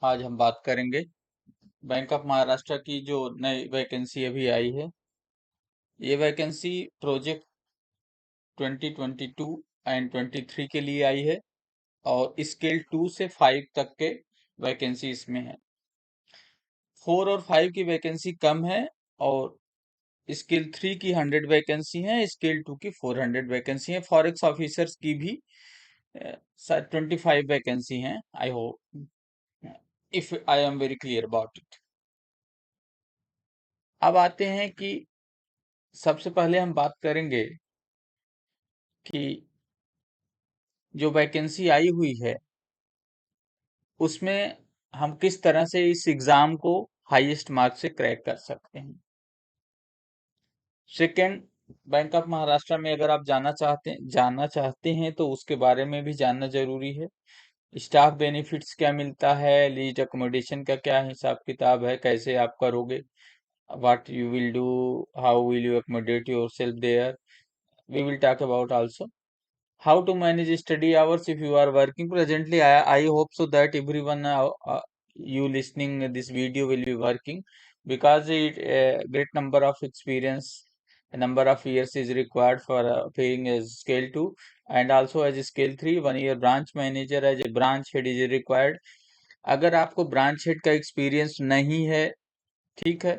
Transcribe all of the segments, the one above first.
आज हम बात करेंगे बैंक ऑफ महाराष्ट्र की जो नई वैकेंसी अभी आई है। ये वैकेंसी प्रोजेक्ट 2022 एंड 23 के लिए आई है और स्केल 2 से 5 तक के वैकेंसी इसमें है। 4 और 5 की वैकेंसी कम है और स्केल 3 की 100 वैकेंसी है, स्केल 2 की 400 वैकेंसी है। फॉरेक्स ऑफिसर्स की भी 25 वैकेंसी हैं। I hope if I am very clear about it. अब आते हैं कि सबसे पहले हम बात करेंगे कि जो वैकेंसी आई हुई है उसमें हम किस तरह से इस एग्जाम को हाईएस्ट मार्क से क्रैक कर सकते हैं। सेकंड, बैंक ऑफ महाराष्ट्र में अगर आप जाना चाहते हैं तो उसके बारे में भी जानना जरूरी है। स्टाफ बेनिफिट्स क्या मिलता है, लीज अकोमोडेशन का क्या हिसाब किताब है, कैसे आप करोगे, what you will do, how will you accommodate योर सेल्फ there, we will talk about also how to manage study hours if you are working presently. I hope so that everyone you listening this video will be working, because it great number of experience, a number of years is required for paying as scale 2 and also as a scale 3 1 year branch manager as a branch head is required. अगर आपको branch head का experience नहीं है, ठीक है,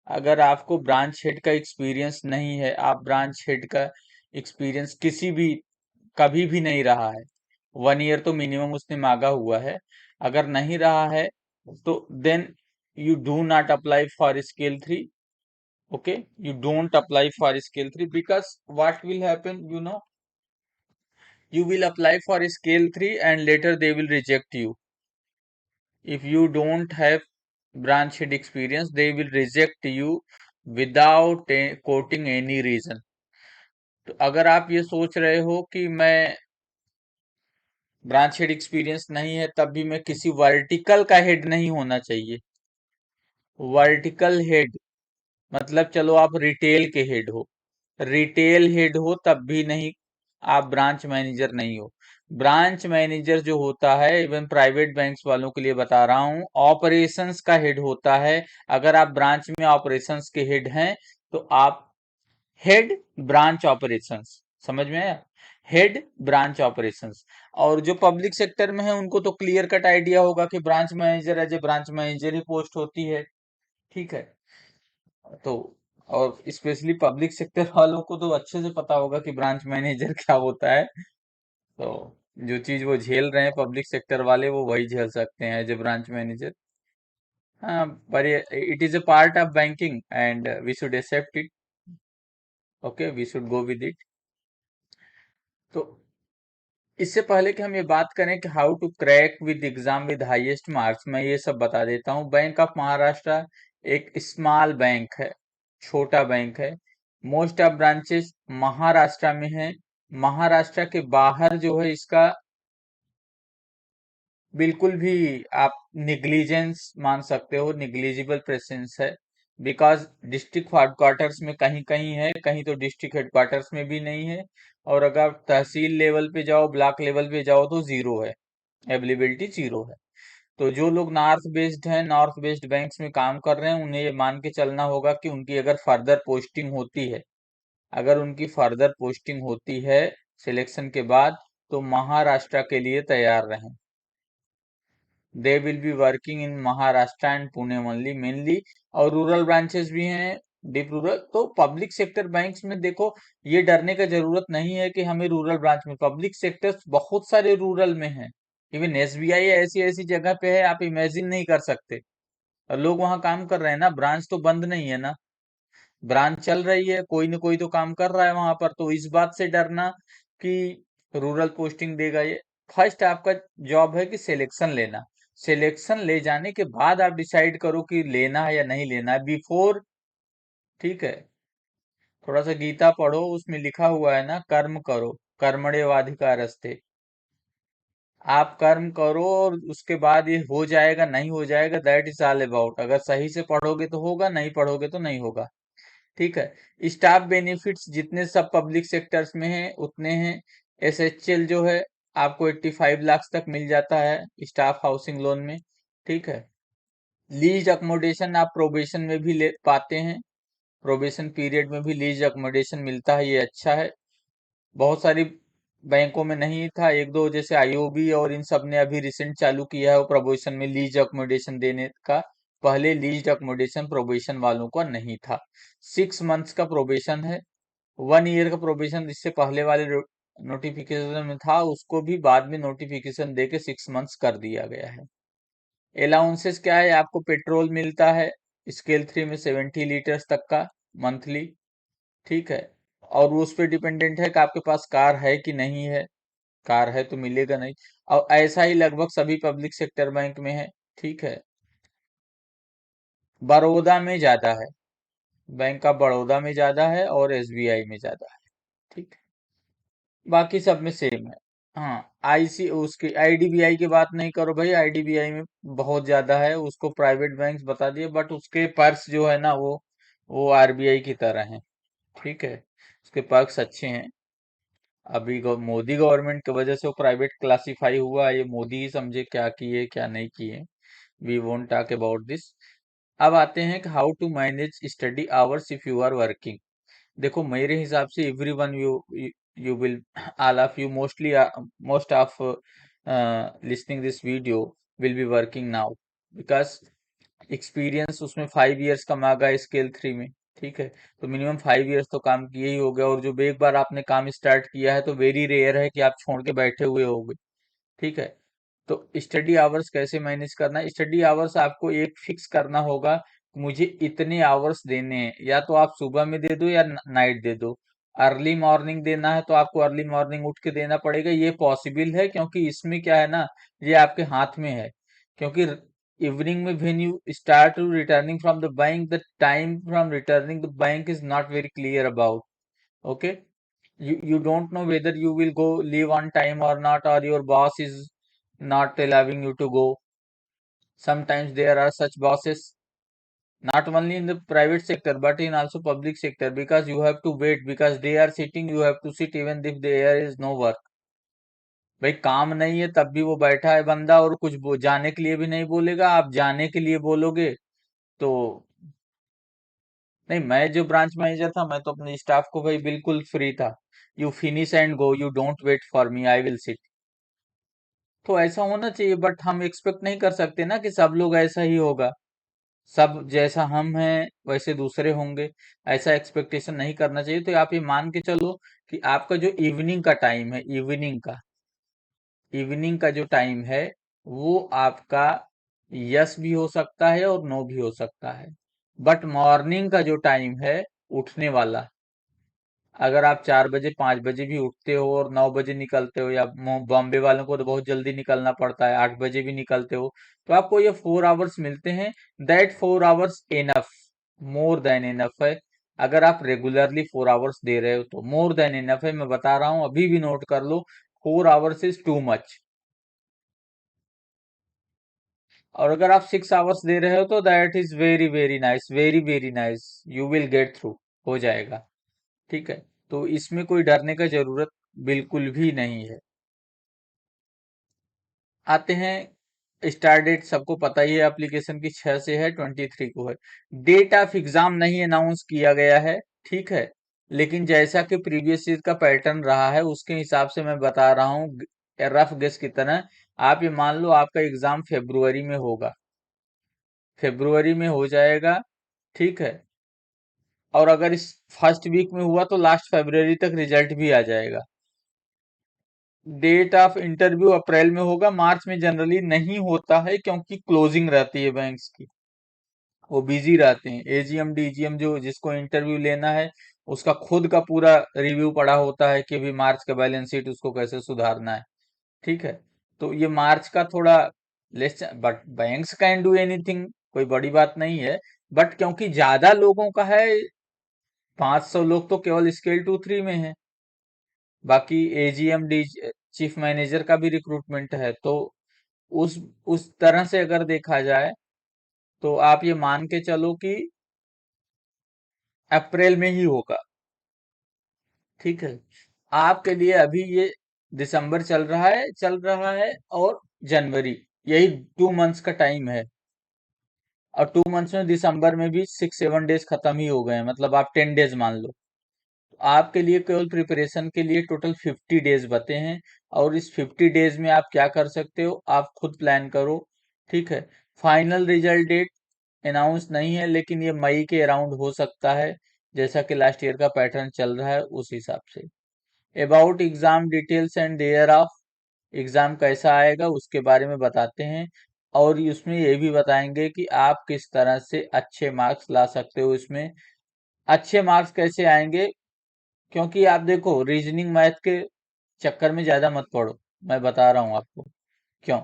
अगर आपको branch head का एक्सपीरियंस नहीं है, आप ब्रांच हेड का एक्सपीरियंस किसी भी कभी भी नहीं रहा है, 1 ईयर तो मिनिमम उसने मांगा हुआ है, अगर नहीं रहा है तो then you do not apply for scale 3। Okay, you don't apply for scale 3 because what will happen, you will apply for scale 3 and later they will reject you. If you don't have branch head experience, they will reject you without quoting any reason. तो अगर आप ये सोच रहे हो कि मैं branch head experience नहीं है तब भी मैं किसी वर्टिकल का हेड नहीं होना चाहिए, वर्टिकल हेड मतलब चलो आप रिटेल के हेड हो, रिटेल हेड हो तब भी नहीं, आप ब्रांच मैनेजर नहीं हो। ब्रांच मैनेजर जो होता है, इवन प्राइवेट बैंक्स वालों के लिए बता रहा हूं, ऑपरेशंस का हेड होता है। अगर आप ब्रांच में ऑपरेशंस के हेड हैं तो आप हेड ब्रांच ऑपरेशंस, समझ में आया, हेड ब्रांच ऑपरेशंस। और जो पब्लिक सेक्टर में है उनको तो क्लियर कट आइडिया होगा कि branch manager as a branch manager ही पोस्ट होती है, ठीक है। तो और स्पेशली पब्लिक सेक्टर वालों को तो अच्छे से पता होगा कि ब्रांच मैनेजर क्या होता है। तो जो चीज वो झेल रहे हैं पब्लिक सेक्टर वाले, वो वही झेल सकते हैं एज ए ब्रांच मैनेजर। हाँ, पर it is a part of banking and we should accept it. Okay, we should go with it. तो इससे पहले कि हम ये बात करें कि how to crack with exam with highest marks, मैं ये सब बता देता हूँ। बैंक ऑफ महाराष्ट्र एक स्मॉल बैंक है, छोटा बैंक है। मोस्ट ऑफ ब्रांचेस महाराष्ट्र में है। महाराष्ट्र के बाहर जो है इसका बिल्कुल भी आप निग्लिजेंस मान सकते हो, निग्लिजिबल प्रेजेंस है। बिकॉज डिस्ट्रिक्ट हेडक्वार्टर्स में कहीं कहीं है, कहीं तो डिस्ट्रिक्ट हेडक्वार्टर्स में भी नहीं है। और अगर तहसील लेवल पे जाओ, ब्लॉक लेवल पे जाओ तो जीरो है, अवेलेबिलिटी जीरो है। तो जो लोग नॉर्थ बेस्ड हैं, नॉर्थ बेस्ड बैंक्स में काम कर रहे हैं, उन्हें ये मान के चलना होगा कि उनकी अगर फर्दर पोस्टिंग होती है, अगर उनकी फर्दर पोस्टिंग होती है सिलेक्शन के बाद, तो महाराष्ट्र के लिए तैयार रहें। They will be working in Maharashtra and Pune only mainly. और रूरल ब्रांचेस भी हैं, डीप रूरल। तो पब्लिक सेक्टर बैंक्स में देखो, ये डरने का जरूरत नहीं है कि हमें रूरल ब्रांच में, पब्लिक सेक्टर्स बहुत सारे रूरल में हैं। इवन एसबीआई ऐसी ऐसी जगह पे है, आप इमेजिन नहीं कर सकते। और लोग वहां काम कर रहे हैं ना, ब्रांच तो बंद नहीं है ना, ब्रांच चल रही है, कोई ना कोई तो काम कर रहा है वहां पर। तो इस बात से डरना कि रूरल पोस्टिंग देगा ये, फर्स्ट आपका जॉब है कि सिलेक्शन लेना। सिलेक्शन ले जाने के बाद आप डिसाइड करो कि लेना है या नहीं लेना है, बिफोर, ठीक है। थोड़ा सा गीता पढ़ो, उसमें लिखा हुआ है ना, कर्म करो कर्मण्येवाधिकारस्ते। आप कर्म करो और उसके बाद ये हो जाएगा नहीं हो जाएगा, दैट इज ऑल अबाउट। अगर सही से पढ़ोगे तो होगा, नहीं पढ़ोगे तो नहीं होगा, ठीक है। स्टाफ बेनिफिट्स जितने सब पब्लिक सेक्टर्स में हैं उतने हैं। एसएचएल जो है आपको 85 लाख तक मिल जाता है स्टाफ हाउसिंग लोन में। ठीक है। लीज अकोमोडेशन आप प्रोबेशन में भी ले पाते हैं, प्रोबेशन पीरियड में भी लीज अकोमोडेशन मिलता है, ये अच्छा है। बहुत सारी बैंकों में नहीं था, एक दो जैसे आईओबी और इन सब ने अभी रिसेंट चालू किया है वो प्रोबेशन में लीज अकोमोडेशन देने का। पहले लीज अकोमोडेशन प्रोबेशन वालों का नहीं था। 6 मंथ्स का प्रोबेशन है, 1 ईयर का प्रोबेशन इससे पहले वाले नोटिफिकेशन में था, उसको भी बाद में नोटिफिकेशन दे के 6 मंथ्स कर दिया गया है। अलाउंसेस क्या है, आपको पेट्रोल मिलता है स्केल 3 में 70 लीटर्स तक का मंथली। ठीक है। और वो उस पर डिपेंडेंट है कि आपके पास कार है कि नहीं है। कार है तो मिलेगा नहीं। और ऐसा ही लगभग सभी पब्लिक सेक्टर बैंक में है। ठीक है। बड़ौदा में ज्यादा है, बैंक ऑफ बड़ौदा में ज्यादा है और एसबीआई में ज्यादा है। ठीक है। बाकी सब में सेम है। हाँ, आईसी उसकी आईडीबीआई की बात नहीं करो भाई, आईडीबीआई में बहुत ज्यादा है, उसको प्राइवेट बैंक्स बता दिए, बट उसके पर्क्स जो है ना वो आरबीआई की तरह हैं। ठीक है। उसके पर्क्स अच्छे हैं। अभी मोदी गवर्नमेंट की वजह से वो प्राइवेट क्लासिफाई हुआ, ये मोदी ही समझे क्या किए क्या नहीं किए। We won't talk about this. अब आते हैं कि how to manage study hours if you are working. देखो मेरे हिसाब से every one you will all of you mostly most of listening this video will be working now, because experience उसमें 5 years का मांगा स्केल 3 में। ठीक है। तो मिनिमम 5 इयर्स तो काम किए ही होगे, और जो एक बार आपने काम स्टार्ट किया है तो वेरी रेयर है कि आप छोड़ के बैठे हुए होगे। ठीक है। तो स्टडी आवर्स कैसे मैनेज करना है, स्टडी आवर्स आपको एक फिक्स करना होगा। मुझे इतने आवर्स देने हैं, या तो आप सुबह में दे दो या नाइट दे दो। अर्ली मॉर्निंग देना है तो आपको अर्ली मॉर्निंग उठ के देना पड़ेगा, ये पॉसिबल है, क्योंकि इसमें क्या है ना, ये आपके हाथ में है। क्योंकि इवनिंग में when you start returning from the bank, the time from returning the bank is not very clear about. Okay. you don't know whether you will go leave on time or not, or your boss is not allowing you to go. Sometimes there are such bosses, not only in the private sector but in also public sector, because you have to wait, because they are sitting, you have to sit even if there is no work। भाई काम नहीं है तब भी वो बैठा है बंदा, और कुछ जाने के लिए भी नहीं बोलेगा, आप जाने के लिए बोलोगे तो। नहीं, मैं जो ब्रांच मैनेजर था मैं तो अपने स्टाफ को भाई बिल्कुल फ्री था। You finish and go, you don't wait for me, I will sit. तो ऐसा होना चाहिए, बट हम एक्सपेक्ट नहीं कर सकते ना कि सब लोग ऐसा ही होगा। सब जैसा हम हैं वैसे दूसरे होंगे, ऐसा एक्सपेक्टेशन नहीं करना चाहिए। तो आप ये मान के चलो कि आपका जो इवनिंग का टाइम है, इवनिंग का जो टाइम है वो आपका यस भी हो सकता है और नो भी हो सकता है। बट मॉर्निंग का जो टाइम है उठने वाला, अगर आप 4 बजे 5 बजे भी उठते हो और 9 बजे निकलते हो, या बॉम्बे वालों को तो बहुत जल्दी निकलना पड़ता है, 8 बजे भी निकलते हो, तो आपको ये 4 आवर्स मिलते हैं। That 4 hours enough, more than enough है। अगर आप रेगुलरली 4 आवर्स दे रहे हो तो मोर देन इनफ है, मैं बता रहा हूँ, अभी भी नोट कर लो। 4 आवर्स इज टू मच। और अगर आप 6 आवर्स दे रहे हो तो that is very very nice, very very nice, you will get through, हो जाएगा। ठीक है। तो इसमें कोई डरने का जरूरत बिल्कुल भी नहीं है। आते हैं स्टार्ट डेट, सबको पता ही है एप्लीकेशन की, 6 से है, 23 को है। डेट ऑफ एग्जाम नहीं अनाउंस किया गया है। ठीक है। लेकिन जैसा कि प्रीवियस ईयर का पैटर्न रहा है उसके हिसाब से मैं बता रहा हूँ, रफ गेस की तरह। आप ये मान लो आपका एग्जाम फेब्रुवरी में होगा, फेब्रुवरी में हो जाएगा। ठीक है। और अगर इस फर्स्ट वीक में हुआ तो लास्ट फरवरी तक रिजल्ट भी आ जाएगा। डेट ऑफ इंटरव्यू अप्रैल में होगा, मार्च में जनरली नहीं होता है क्योंकि क्लोजिंग रहती है बैंक्स की, वो बिजी रहते हैं। एजीएम डीजीएम जो जिसको इंटरव्यू लेना है उसका खुद का पूरा रिव्यू पड़ा होता है कि अभी मार्च का बैलेंस शीट उसको कैसे सुधारना है। ठीक है। तो ये मार्च का थोड़ा less, but banks can do anything, कोई बड़ी बात नहीं है। बट क्योंकि ज्यादा लोगों का है, 500 लोग तो केवल स्केल 2 3 में है, बाकी एजीएम डी चीफ मैनेजर का भी रिक्रूटमेंट है। तो उस उस तरह से अगर देखा जाए तो आप ये मान के चलो कि अप्रैल में ही होगा। ठीक है। आपके लिए अभी ये दिसंबर चल रहा है और जनवरी, यही 2 मंथ्स का टाइम है। और 2 मंथ्स में दिसंबर में भी 6-7 डेज खत्म ही हो गए हैं, मतलब आप 10 डेज मान लो। आपके लिए केवल प्रिपरेशन के लिए टोटल 50 डेज बचे हैं। और इस 50 डेज में आप क्या कर सकते हो, आप खुद प्लान करो। ठीक है। फाइनल रिजल्ट डेट अनाउंस नहीं है, लेकिन ये मई के अराउंड हो सकता है, जैसा कि लास्ट ईयर का पैटर्न चल रहा है उस हिसाब से। About exam details and thereof, exam कैसा आएगा उसके बारे में बताते हैं। और उसमें ये भी बताएंगे कि आप किस तरह से अच्छे मार्क्स ला सकते हो इसमें। अच्छे मार्क्स कैसे आएंगे, क्योंकि आप देखो रीजनिंग मैथ के चक्कर में ज्यादा मत पड़ो। मैं बता रहा हूँ आपको क्यों।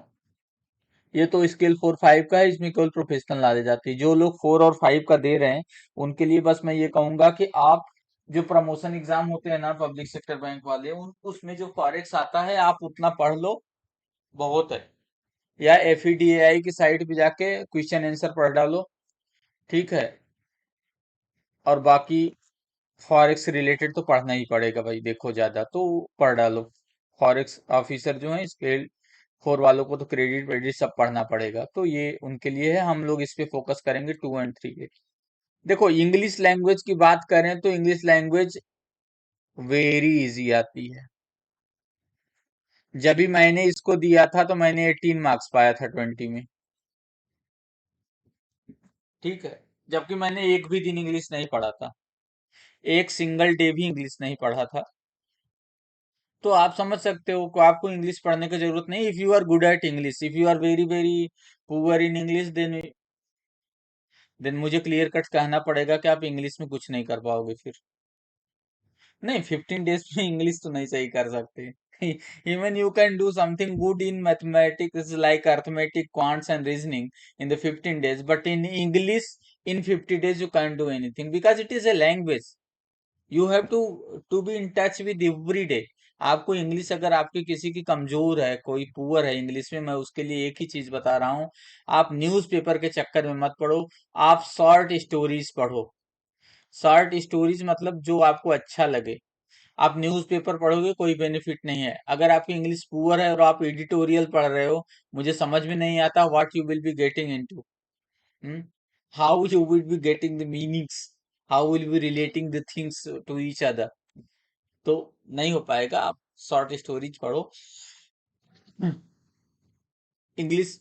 ये तो स्केल 4-5 का है, इसमें केवल प्रोफेशनल नॉलेज आती है। जो लोग 4 और 5 का दे रहे हैं उनके लिए बस मैं ये कहूंगा कि आप जो प्रमोशन एग्जाम होते हैं ना पब्लिक सेक्टर बैंक वाले, उन उसमें जो फॉरेक्स आता है आप उतना पढ़ लो, बहुत है। या FEDAI की साइट पे जाके क्वेश्चन आंसर पढ़ डालो। ठीक है। और बाकी फॉरेक्स रिलेटेड तो पढ़ना ही पड़ेगा भाई, देखो ज्यादा तो पढ़ डालो। फॉरेक्स ऑफिसर जो है स्केल 4 वालों को तो क्रेडिट वेडिट सब पढ़ना पड़ेगा, तो ये उनके लिए है। हम लोग इस पे फोकस करेंगे 2 एंड 3 पे। देखो इंग्लिश लैंग्वेज की बात करें तो इंग्लिश लैंग्वेज वेरी इजी आती है। जब भी मैंने इसको दिया था तो मैंने 18 मार्क्स पाया था 20 में। ठीक है। जबकि मैंने एक भी दिन इंग्लिश नहीं पढ़ा था, एक सिंगल डे भी इंग्लिश नहीं पढ़ा था। तो आप समझ सकते हो कि आपको इंग्लिश पढ़ने की जरूरत नहीं। If you are good at English, if you are very very poor in English, then मुझे क्लियर कट कहना पड़ेगा कि आप इंग्लिश में कुछ नहीं कर पाओगे फिर। नहीं, 15 डेज में इंग्लिश तो नहीं सही कर सकते। Even you can do something good in mathematics like arithmetic quants and reasoning in the 15 days, but in English in 50 days you can do anything because it is a language. You have to be in touch with every day. आपको English, अगर आपकी किसी की कमजोर है, कोई poor है English में, मैं उसके लिए एक ही चीज बता रहा हूँ। आप न्यूज़पेपर के चक्कर में मत पड़ो, आप शॉर्ट स्टोरीज पढ़ो। शॉर्ट स्टोरीज मतलब जो आपको अच्छा लगे। आप न्यूज़पेपर पढ़ोगे कोई बेनिफिट नहीं है। अगर आपकी इंग्लिश पुअर है और आप एडिटोरियल पढ़ रहे हो, मुझे समझ में नहीं आता what you will be getting into, how you will be getting the meanings, how will be relating the things to each other, तो नहीं हो पाएगा। आप शॉर्ट स्टोरीज पढ़ो। इंग्लिश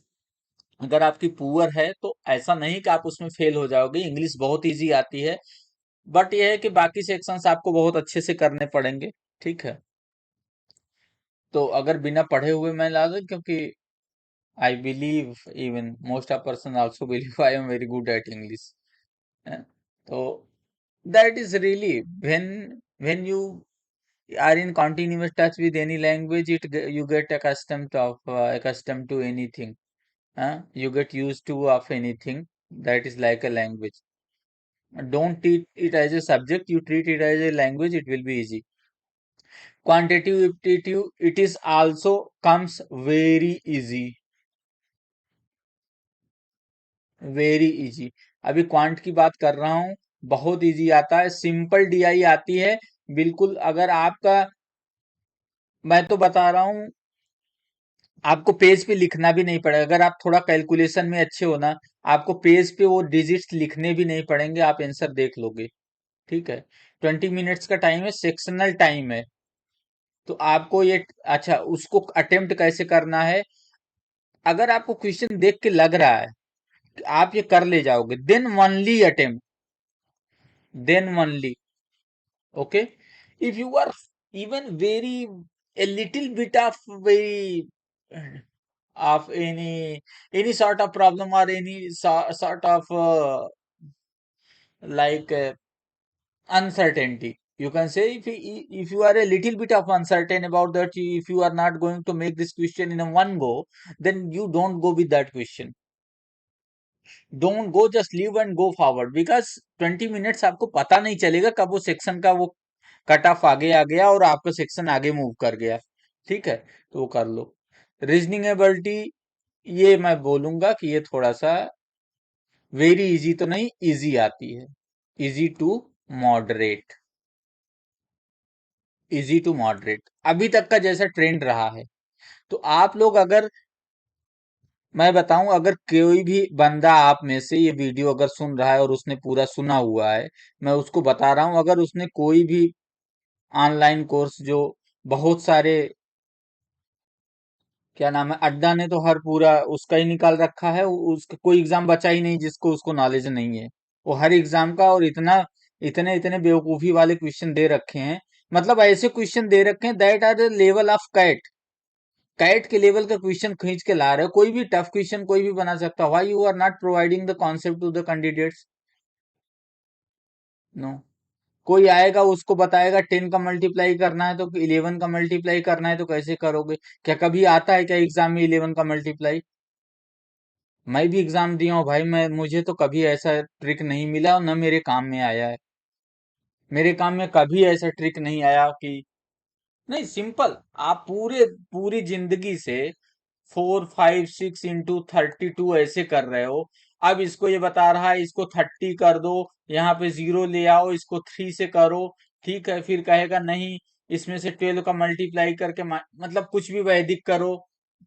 अगर आपकी पुअर है तो ऐसा नहीं कि आप उसमें फेल हो जाओगे, इंग्लिश बहुत इजी आती है। बट यह है कि बाकी सेक्शंस आपको बहुत अच्छे से करने पड़ेंगे। ठीक है। तो अगर बिना पढ़े हुए मैं ला दूं, क्योंकि I believe even most of person also believe I am very good at English. तो that is really when you are in continuous touch with any language, you get accustomed to anything. You get used to of anything that is like a language. Don't treat it as a subject, you treat it as a language, it will be easy. Quantitative aptitude, it is also comes very easy, very easy. अभी quant की बात कर रहा हूँ, बहुत easy आता है, simple DI आती है। बिल्कुल अगर आपका, मैं तो बता रहा हूँ, आपको पेज पे लिखना भी नहीं पड़ेगा। अगर आप थोड़ा कैलकुलेशन में अच्छे हो ना, आपको पेज पे वो डिजिट्स लिखने भी नहीं पड़ेंगे, आप आंसर देख लोगे। ठीक है। 20 मिनट्स का टाइम है, सेक्शनल टाइम है। तो आपको ये, अच्छा उसको अटेम्प्ट कैसे करना है, अगर आपको क्वेश्चन देख के लग रहा है कि आप ये कर ले जाओगे, then only attempt, then only. Okay. If you are even very a little bit of very of any sort of problem or any sort of like uncertainty, you can say, if you are a little bit of uncertain about that, if you are not going to make this question in a one go, then you don't go with that question, don't go, just leave and go forward, because 20 minutes आपको पता नहीं चलेगा कब वो section का वो cut off आगे आ गया और आपका सेक्शन आगे मूव कर गया। ठीक है। तो वो कर लो। रीजनिंग एबिलिटी, ये मैं बोलूंगा कि ये थोड़ा सा वेरी इजी तो नहीं, इजी आती है। Easy to moderate, easy to moderate अभी तक का जैसा ट्रेंड रहा है। तो आप लोग अगर, मैं बताऊं, अगर कोई भी बंदा आप में से ये वीडियो अगर सुन रहा है और उसने पूरा सुना हुआ है, मैं उसको बता रहा हूं, अगर उसने कोई भी ऑनलाइन कोर्स जो बहुत सारे, क्या नाम है, अड्डा ने तो हर पूरा उसका ही निकाल रखा है, उसका कोई एग्जाम बचा ही नहीं जिसको उसको नॉलेज नहीं है। वो हर एग्जाम का, और इतना इतने इतने बेवकूफी वाले क्वेश्चन दे रखे हैं, मतलब ऐसे क्वेश्चन दे रखे हैं that are the level of CAT. CAT के लेवल का क्वेश्चन खींच के ला रहे हो, कोई भी टफ क्वेश्चन कोई भी बना सकता है। Why you are not providing the concept to the candidates? No. कोई आएगा उसको बताएगा 10 का मल्टीप्लाई करना है तो 11 का मल्टीप्लाई करना है तो कैसे करोगे? क्या कभी आता है क्या एग्जाम में 11 का मल्टीप्लाई? मैं भी एग्जाम दिया हूँ भाई, मैं मुझे तो कभी ऐसा ट्रिक नहीं मिला और न मेरे काम में आया है। मेरे काम में कभी ऐसा ट्रिक नहीं आया कि, नहीं, सिंपल। आप पूरे पूरी जिंदगी से 4 5 6 into 32 ऐसे कर रहे हो। अब इसको ये बता रहा है इसको 30 कर दो, यहाँ पे 0 ले आओ, इसको 3 से करो। ठीक है, फिर कहेगा नहीं, इसमें से 12 का मल्टीप्लाई करके मतलब कुछ भी वैदिक करो।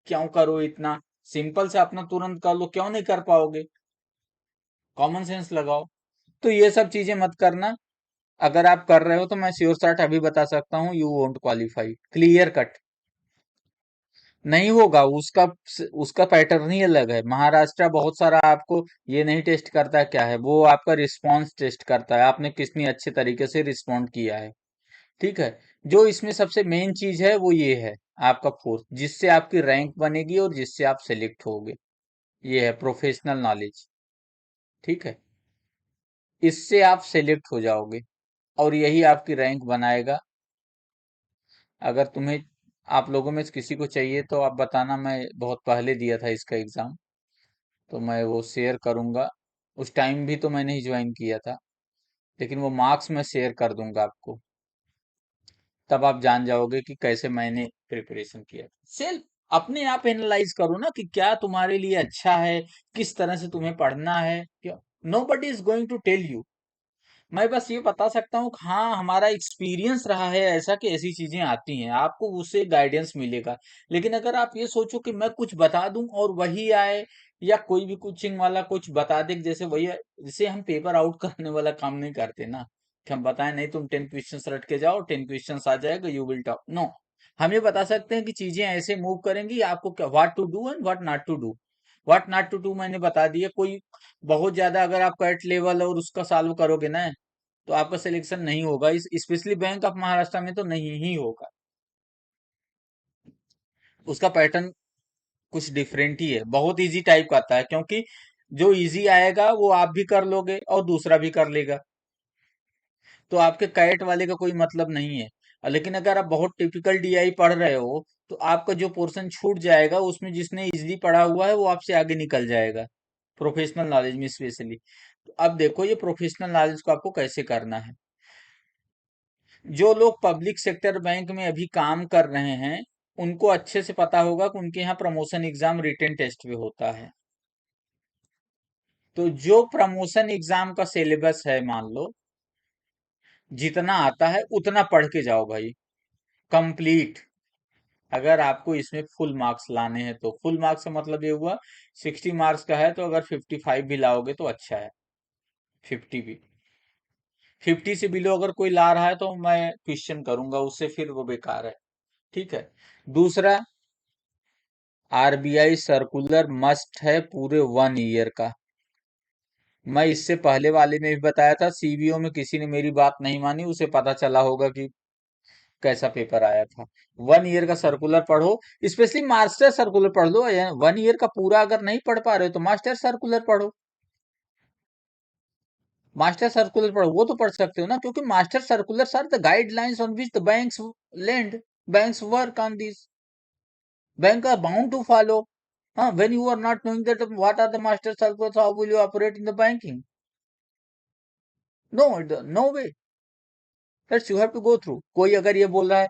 क्यों करो इतना? सिंपल से अपना तुरंत कर लो, क्यों नहीं कर पाओगे? कॉमन सेंस लगाओ। तो ये सब चीजें मत करना। अगर आप कर रहे हो तो मैं श्योर शॉट अभी बता सकता हूँ, you won't qualify, clear cut. नहीं होगा उसका। उसका पैटर्न ही अलग है। महाराष्ट्र बहुत सारा आपको ये नहीं टेस्ट करता क्या है, वो आपका रिस्पॉन्स टेस्ट करता है, आपने कितनी अच्छे तरीके से रिस्पॉन्ड किया है। ठीक है। जो इसमें सबसे मेन चीज है वो ये है, आपका फोर्स, जिससे आपकी रैंक बनेगी और जिससे आप सेलेक्ट होगे। ये है प्रोफेशनल नॉलेज। ठीक है। इससे आप सेलेक्ट हो जाओगे और यही आपकी रैंक बनाएगा। अगर तुम्हें, आप लोगों में से किसी को चाहिए तो आप बताना, मैं बहुत पहले दिया था इसका एग्जाम, तो मैं वो शेयर करूंगा। उस टाइम भी तो मैंने ही ज्वाइन किया था, लेकिन वो मार्क्स मैं शेयर कर दूंगा आपको। तब आप जान जाओगे कि कैसे मैंने प्रिपरेशन किया। सेल्फ, अपने आप एनालाइज करो ना कि क्या तुम्हारे लिए अच्छा है, किस तरह से तुम्हें पढ़ना है। क्या, nobody is going to tell you. मैं बस ये बता सकता हूँ कि हाँ, हमारा एक्सपीरियंस रहा है ऐसा कि ऐसी चीजें आती हैं, आपको उससे गाइडेंस मिलेगा। लेकिन अगर आप ये सोचो कि मैं कुछ बता दूं और वही आए, या कोई भी कोचिंग वाला कुछ बता दे कि जैसे वही जैसे हम पेपर आउट करने वाला काम नहीं करते ना, कि हम बताएं नहीं तुम 10 क्वेश्चंस रट के जाओ, 10 क्वेश्चंस आ जाएगा, यू विल टॉप, नो। हम ये बता सकते हैं कि चीजें ऐसे मूव करेंगी, आपको क्या what to do and what not to do. What not to do मैंने बता दिया। कोई बहुत ज्यादा अगर आप कैट लेवल और उसका सॉल्व करोगे ना, तो आपका सिलेक्शन नहीं होगा, इस स्पेशली बैंक ऑफ महाराष्ट्र में तो नहीं ही होगा। उसका पैटर्न कुछ डिफरेंट ही है, बहुत इजी टाइप का आता है, क्योंकि जो इजी आएगा वो आप भी कर लोगे और दूसरा भी कर लेगा। तो आपके कैट वाले का कोई मतलब नहीं है। लेकिन अगर आप बहुत टिपिकल डीआई पढ़ रहे हो, तो आपका जो पोर्शन छूट जाएगा उसमें जिसने इजीली पढ़ा हुआ है वो आपसे आगे निकल जाएगा, प्रोफेशनल नॉलेज में स्पेशली। तो अब देखो ये प्रोफेशनल नॉलेज को आपको कैसे करना है। जो लोग पब्लिक सेक्टर बैंक में अभी काम कर रहे हैं, उनको अच्छे से पता होगा कि उनके यहाँ प्रमोशन एग्जाम रिटेन टेस्ट भी होता है। तो जो प्रमोशन एग्जाम का सिलेबस है, मान लो जितना आता है उतना पढ़ के जाओ भाई, कंप्लीट। अगर आपको इसमें फुल मार्क्स लाने हैं तो फुल मार्क्स का मतलब ये हुआ 60 मार्क्स का है तो अगर 55 भी लाओगे तो अच्छा है। 50 भी, 50 से बिलो अगर कोई ला रहा है तो मैं क्वेश्चन करूंगा उससे, फिर वो बेकार है। ठीक है। दूसरा, आरबीआई सर्कुलर मस्ट है पूरे 1 ईयर का। मैं इससे पहले वाले में भी बताया था, सीबीओ में किसी ने मेरी बात नहीं मानी, उसे पता चला होगा कि कैसा पेपर आया था। 1 ईयर का सर्कुलर पढ़ो, स्पेशली मास्टर सर्कुलर पढ़ लो। 1 ईयर का पूरा अगर नहीं पढ़ पा रहे हो तो मास्टर सर्कुलर पढ़ो। मास्टर सर्कुलर पढ़ो, वो तो पढ़ सकते हो ना, क्योंकि master circulars are the guidelines on which the banks lend, banks work on these. Bank are bound to follow. When you are not knowing that what are the master circles, how will you operate in the banking? No, no way. That's you have to go through. कोई अगर ये बोल रहा है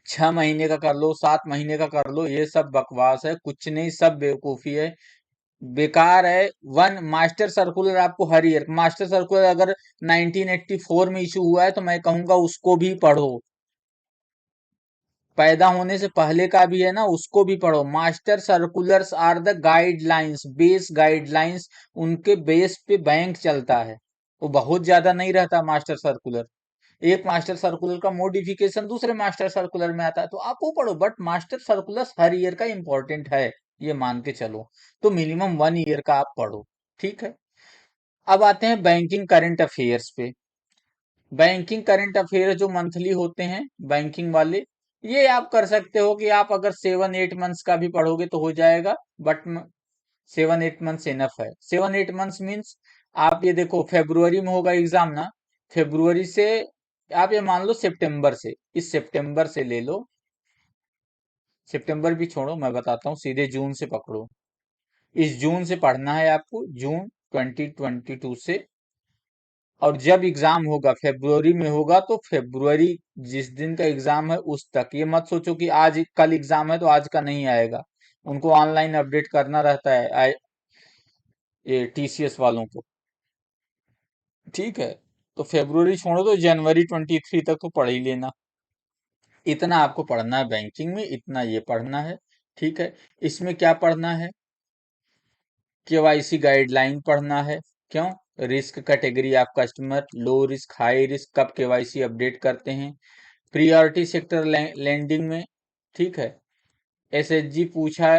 6 महीने का कर लो, 7 महीने का कर लो, ये सब बकवास है, कुछ नहीं, सब बेवकूफी है, बेकार है। वन मास्टर सर्कुलर आपको हर ईयर, मास्टर सर्कुलर अगर 1984 में इशू हुआ है तो मैं कहूंगा उसको भी पढ़ो। पैदा होने से पहले का भी है ना, उसको भी पढ़ो। Master circulars are the guidelines, base guidelines, उनके बेस पे बैंक चलता है। वो बहुत ज्यादा नहीं रहता मास्टर सर्कुलर। एक मास्टर सर्कुलर का मॉडिफिकेशन दूसरे मास्टर सर्कुलर में आता है, तो आप वो पढ़ो। बट मास्टर सर्कुलर हर ईयर का इंपॉर्टेंट है, ये मान के चलो। तो मिनिमम 1 ईयर का आप पढ़ो। ठीक है। अब आते हैं बैंकिंग करंट अफेयर्स पे। बैंकिंग करंट अफेयर जो मंथली होते हैं बैंकिंग वाले, ये आप कर सकते हो कि आप अगर 7-8 मंथ्स का भी पढ़ोगे तो हो जाएगा। बट 7-8 मंथ्स इनफ है। 7-8 मंथ्स मीन्स आप ये देखो, फेब्रुवरी में होगा एग्जाम ना, फेब्रुवरी से आप ये मान लो सितंबर से, इस सितंबर से ले लो। सितंबर भी छोड़ो, मैं बताता हूँ, सीधे जून से पकड़ो। इस जून से पढ़ना है आपको, जून 2022 से। और जब एग्जाम होगा फेब्रुवरी में होगा, तो फेब्रुवरी जिस दिन का एग्जाम है उस तक, ये मत सोचो कि आज कल एग्जाम है तो आज का नहीं आएगा। उनको ऑनलाइन अपडेट करना रहता है ये टीसीएस वालों को। ठीक है। तो फेब्रुवरी छोड़ो, तो जनवरी 23 तक तो पढ़ ही लेना। इतना आपको पढ़ना है बैंकिंग में, इतना ये पढ़ना है। ठीक है। इसमें क्या पढ़ना है? केवाईसी गाइडलाइन पढ़ना है। क्यों? Risk category of customer, low risk, high risk, कब केवाईसी अपडेट करते हैं। प्रियोरिटी सेक्टर लैंडिंग में। ठीक है। एसएचजी पूछा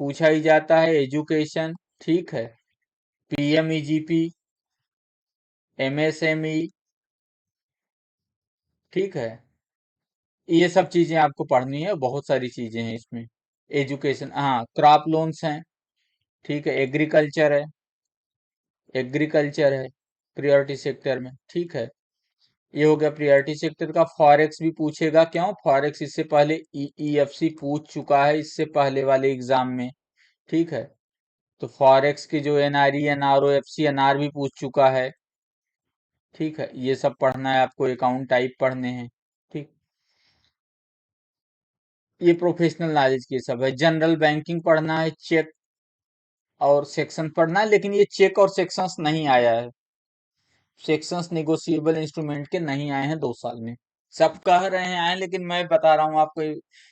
पूछा ही जाता है। एजुकेशन। ठीक है। PMEGP, MSME. ठीक है। ये सब चीजें आपको पढ़नी है, बहुत सारी चीजें हैं इसमें। एजुकेशन, हाँ, क्रॉप लोन्स हैं। ठीक है। एग्रीकल्चर है प्रियोरिटी सेक्टर में। ठीक है। ये हो गया प्रियोरिटी सेक्टर का। फॉरेक्स भी पूछेगा। क्यों? फॉरेक्स इससे पहले ईएफसी पूछ चुका है, इससे पहले वाले एग्जाम में। ठीक है। तो फॉरेक्स की जो एनआरई, एनआरओ, एफसी, एनआर भी पूछ चुका है। ठीक है। ये सब पढ़ना है आपको। अकाउंट टाइप पढ़ने हैं। ठीक। ये प्रोफेशनल नॉलेज के सब है। जनरल बैंकिंग पढ़ना है, चेक और सेक्शन पढ़ना है। लेकिन ये चेक और सेक्शंस नहीं आया है। सेक्शंस निगोशिएबल इंस्ट्रूमेंट के नहीं आए हैं 2 साल में। सब कह रहे हैं आए, लेकिन मैं बता रहा हूँ आपको,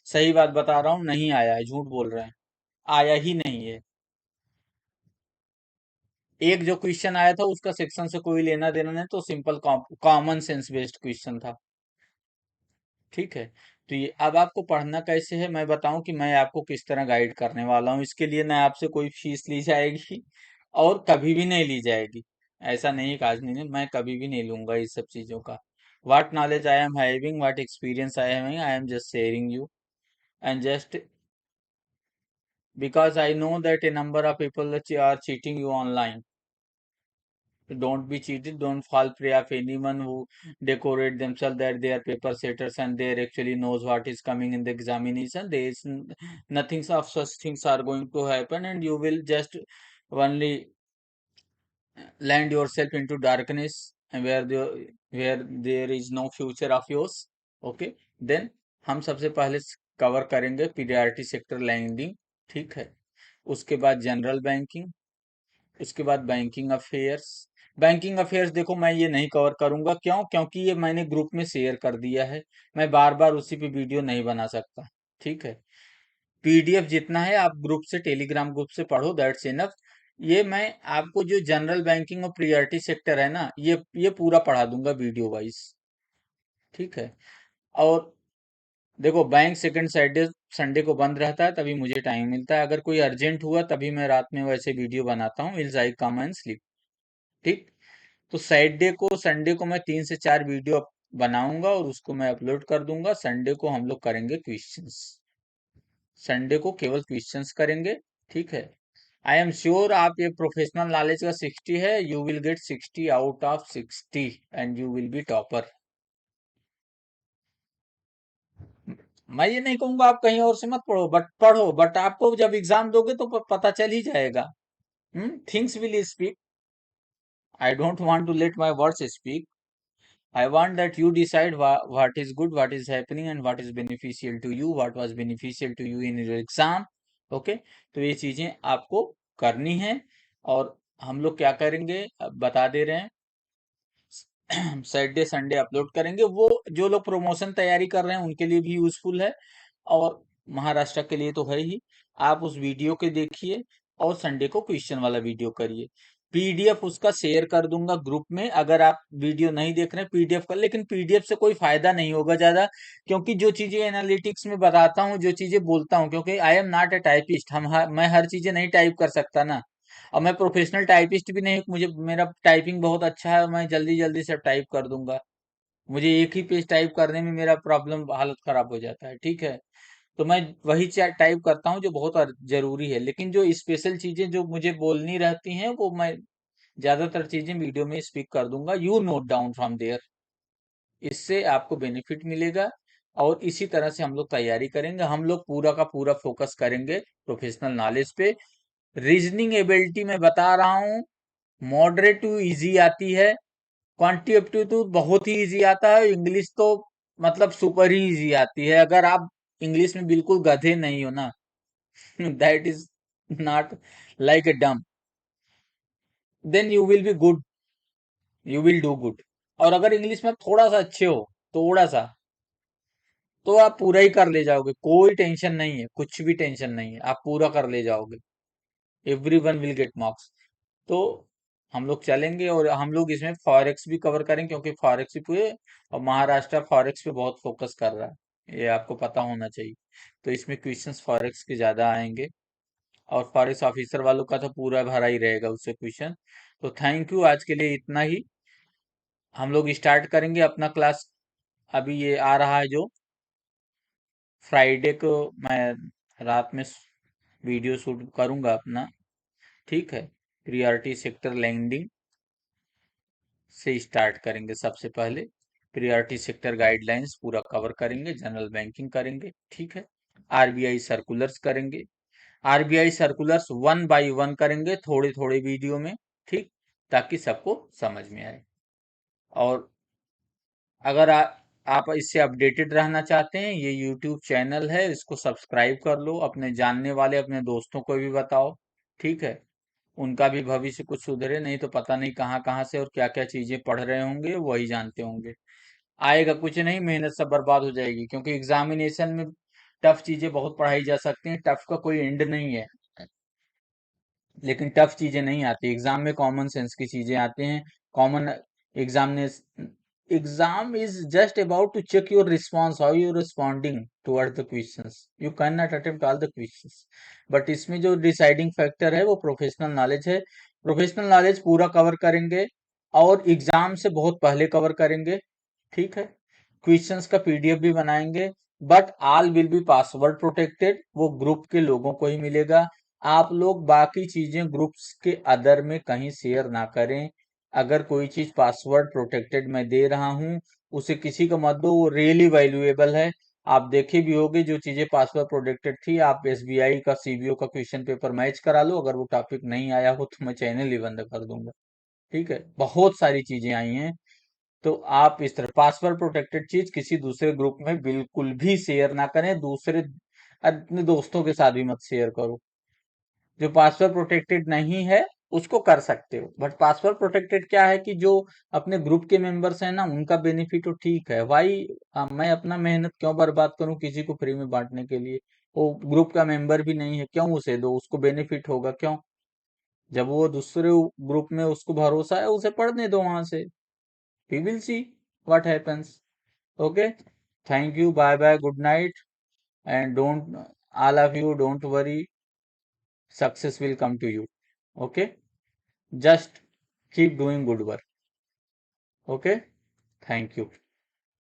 सही बात बता रहा हूँ, नहीं आया है, झूठ बोल रहे हैं। आया ही नहीं है। एक जो क्वेश्चन आया था उसका सेक्शन से कोई लेना देना नहीं, तो simple common sense based question था। ठीक है। तो ये अब आपको पढ़ना कैसे है मैं बताऊं कि मैं आपको किस तरह गाइड करने वाला हूँ। इसके लिए ना आपसे कोई फीस ली जाएगी और कभी भी नहीं ली जाएगी। ऐसा नहीं काज नहीं, मैं कभी भी नहीं लूंगा इस सब चीजों का। What knowledge I am having, what experience I having, I am just sharing you. And just because I know that a number of people are cheating you online. Don't be cheated. Don't fall prey of anyone who decorate themselves that they are paper setters and they actually knows what is coming in the examination. There is nothing of such things are going to happen, and you will just only land yourself into darkness and where there is no future of yours. Okay. Then हम सबसे पहले cover करेंगे periodic sector lending. ठीक है। उसके बाद general banking. उसके बाद बैंकिंग अफेयर्स। बैंकिंग अफेयर्स देखो, मैं ये नहीं कवर करूंगा। क्यों? क्योंकि ये मैंने ग्रुप में शेयर कर दिया है। मैं बार बार उसी पे वीडियो नहीं बना सकता। ठीक है। पीडीएफ जितना है आप ग्रुप से, टेलीग्राम ग्रुप से पढ़ो, दैट्स इनफ। ये मैं आपको जो जनरल बैंकिंग और प्रियोरिटी सेक्टर है ना, ये पूरा पढ़ा दूंगा वीडियो वाइज। ठीक है। और देखो, बैंक सेकंड सैटरडे संडे को बंद रहता है, तभी मुझे टाइम मिलता है। अगर कोई अर्जेंट हुआ तभी मैं रात में वैसे वीडियो बनाता हूँ, ills I come and sleep. ठीक। तो सैटरडे को, संडे को मैं 3 से 4 वीडियो बनाऊंगा और उसको मैं अपलोड कर दूंगा। संडे को हम लोग करेंगे क्वेश्चंस। संडे को केवल क्वेश्चंस करेंगे। ठीक है। आई एम श्योर आप ये प्रोफेशनल नॉलेज का 60 है, you will get 60 out of 60 and you will B topper. मैं ये नहीं कहूंगा आप कहीं और से मत पढ़ो, बट पढ़ो, बट आपको जब एग्जाम दोगे तो पता चल ही जाएगा। Things will speak. I don't want to let my words speak. I want that you decide what is good, what is happening, and what is beneficial to you, what was beneficial to you in your exam. Okay? तो ये चीजें आपको करनी है। और हम लोग क्या करेंगे अब बता दे रहे हैं। सैटरडे संडे अपलोड करेंगे। वो जो लोग प्रमोशन तैयारी कर रहे हैं उनके लिए भी यूजफुल है, और महाराष्ट्र के लिए तो है ही। आप उस वीडियो के देखिए और संडे को क्वेश्चन वाला वीडियो करिए। पीडीएफ उसका शेयर कर दूंगा ग्रुप में, अगर आप वीडियो नहीं देख रहे हैं पीडीएफ कर, लेकिन पीडीएफ से कोई फायदा नहीं होगा ज्यादा, क्योंकि जो चीजें एनालिटिक्स में बताता हूँ, जो चीजें बोलता हूँ, क्योंकि I am not a typist, मैं हर चीजें नहीं टाइप कर सकता ना, और मैं प्रोफेशनल टाइपिस्ट भी नहीं, मुझे मेरा टाइपिंग बहुत अच्छा है, मैं जल्दी जल्दी सब टाइप कर दूंगा। मुझे एक ही पेज टाइप करने में मेरा प्रॉब्लम हालत खराब हो जाता है, ठीक है। तो मैं वही टाइप करता हूँ जो बहुत जरूरी है, लेकिन जो स्पेशल चीजें जो मुझे बोलनी रहती हैं वो मैं ज्यादातर चीजें वीडियो में स्पीक कर दूंगा, you note down from there. इससे आपको बेनिफिट मिलेगा। और इसी तरह से हम लोग तैयारी करेंगे, हम लोग पूरा का पूरा फोकस करेंगे प्रोफेशनल नॉलेज पे। रीजनिंग एबिलिटी में बता रहा हूँ, मॉडरेट टू इजी आती है, क्वांटिटेटिव तो बहुत ही इजी आता है, इंग्लिश तो मतलब सुपर ही इजी आती है। अगर आप इंग्लिश में बिल्कुल गधे नहीं हो ना, that is not like a dumb, then you will be good, you will do good. और अगर इंग्लिश में आप थोड़ा सा अच्छे हो, थोड़ा सा, तो आप पूरा ही कर ले जाओगे, कोई टेंशन नहीं है, कुछ भी टेंशन नहीं है, आप पूरा कर ले जाओगे। Every one will get marks. तो हम लोग चलेंगे, और हम लोग इसमें फॉरेक्स भी कवर करेंगे, क्योंकि फॉरेक्स भी पूरे, और महाराष्ट्र फॉरेक्स पे बहुत फोकस कर रहा है, ये आपको पता होना चाहिए। तो इसमें क्वेश्चंस फॉरेक्स के ज्यादा आएंगे, और फॉरेक्स ऑफिसर वालों का तो पूरा भरा ही रहेगा उससे क्वेश्चन। तो थैंक यू, आज के लिए इतना ही। हम लोग स्टार्ट करेंगे अपना क्लास, अभी ये आ रहा है जो फ्राइडे को, मैं रात में वीडियो शूट करूंगा अपना, ठीक है। प्रियोरिटी सेक्टर लैंडिंग से स्टार्ट करेंगे सबसे पहले, प्रियोरिटी सेक्टर गाइडलाइंस पूरा कवर करेंगे, जनरल बैंकिंग करेंगे, ठीक है। आरबीआई सर्कुलर्स करेंगे, RBI circulars one by one करेंगे, थोड़े थोड़े वीडियो में, ठीक, ताकि सबको समझ में आए। और अगर आप इससे अपडेटेड रहना चाहते हैं, ये यूट्यूब चैनल है, इसको सब्सक्राइब कर लो, अपने जानने वाले अपने दोस्तों को भी बताओ, ठीक है। उनका भी भविष्य कुछ सुधरे, नहीं तो पता नहीं कहाँ कहाँ से और क्या क्या चीजें पढ़ रहे होंगे, वही जानते होंगे। आएगा कुछ नहीं, मेहनत सब बर्बाद हो जाएगी, क्योंकि एग्जामिनेशन में टफ चीजें बहुत पढ़ाई जा सकती हैं, टफ का कोई एंड नहीं है, लेकिन टफ चीजें नहीं आती एग्जाम में, कॉमन सेंस की चीजें आती हैं। Common exam is just about to check your response, how you responding toward the questions, you can not attempt all the questions, but इसमें जो डिसाइडिंग फैक्टर है वो प्रोफेशनल नॉलेज है। प्रोफेशनल नॉलेज पूरा कवर करेंगे, और एग्जाम से बहुत पहले कवर करेंगे, ठीक है। क्वेश्चंस का पीडीएफ भी बनाएंगे, but all will be password protected, वो ग्रुप के लोगों को ही मिलेगा। आप लोग बाकी चीजें ग्रुप्स के अदर में कहीं शेयर ना करें। अगर कोई चीज पासवर्ड प्रोटेक्टेड मैं दे रहा हूं, उसे किसी को मत दो, वो रियली वैल्यूएबल है। आप देखे भी होगे जो चीजें पासवर्ड प्रोटेक्टेड थी, आप एसबीआई का सीबीओ का क्वेश्चन पेपर मैच करा लो, अगर वो टॉपिक नहीं आया हो तो मैं चैनल ही बंद कर दूंगा, ठीक है। बहुत सारी चीजें आई हैं, तो आप इस तरह पासवर्ड प्रोटेक्टेड चीज किसी दूसरे ग्रुप में बिल्कुल भी शेयर ना करें, दूसरे अपने दोस्तों के साथ भी मत शेयर करो। जो पासवर्ड प्रोटेक्टेड नहीं है उसको कर सकते हो, बट पासवर्ड प्रोटेक्टेड क्या है कि जो अपने ग्रुप के मेंबर्स हैं ना, उनका बेनिफिट हो, ठीक है भाई। मैं अपना मेहनत क्यों बर्बाद करूं किसी को फ्री में बांटने के लिए, वो ग्रुप का मेंबर भी नहीं है, क्यों उसे दो, उसको बेनिफिट होगा क्यों, जब वो दूसरे ग्रुप में उसको भरोसा है उसे पढ़ने दो वहां से, we will see what happens. Okay, thank you, bye bye, good night, and don't, all of you don't worry, success will come to you. Okay, just keep doing good work. Okay, thank you.